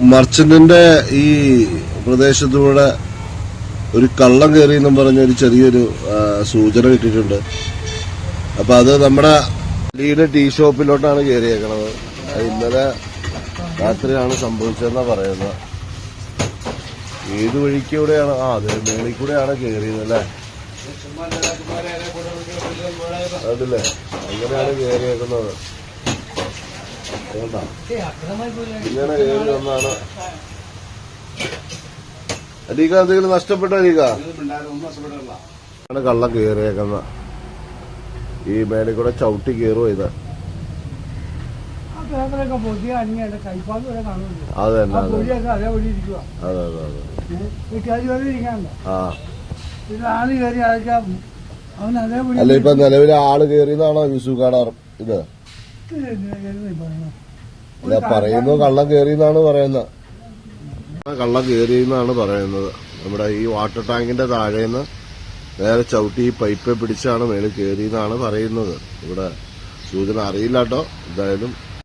മർച്ചന്റിന്റെ ഈ പ്രദേശത്തൂടെ ഒരു കള്ളം കയറിയെന്നും പറഞ്ഞ ഒരു ചെറിയൊരു സൂചന കിട്ടിയിട്ടുണ്ട്. അപ്പൊ അത് നമ്മുടെ അലിയുടെ ടീ ഷോപ്പിലോട്ടാണ് കയറിയേക്കണത്. ഇന്നലെ രാത്രിയാണ് സംഭവിച്ചതെന്നാ പറയുന്നത്. ഏത് വഴിക്കൂടെയാണ്? അതെ, മേളിൽ കൂടെയാണ് കയറിയത് അല്ലേ? അതല്ലേ, അങ്ങനെയാണ് കയറിയേക്കുന്നത്. ഇങ്ങനെ കയറി വന്നാണ്. അലീക എന്തെങ്കിലും നഷ്ടപ്പെട്ട? അലീക കള്ളം കയറിയേക്കുന്ന ഈ മേലെ കൂടെ ചവിട്ടി കയറുക ഇത്. അതെ അതെ അല്ല, ഇപ്പൊ നിലവിലെ ആള് കയറിയതാണോ യൂസുഫാടെ ഇത്? അല്ല, പറയുന്നു കള്ളം കയറിയെന്നാണ് പറയുന്നത്. കള്ളം കയറിയെന്നാണ് പറയുന്നത്. നമ്മുടെ ഈ വാട്ടർ ടാങ്കിന്റെ താഴേന്ന് നേരെ ചവിട്ടി ഈ പൈപ്പ് പിടിച്ചാണ് മേളിൽ കയറിയെന്നാണ് പറയുന്നത്. ഇവിടെ സൂചന അറിയില്ല കേട്ടോ. എന്തായാലും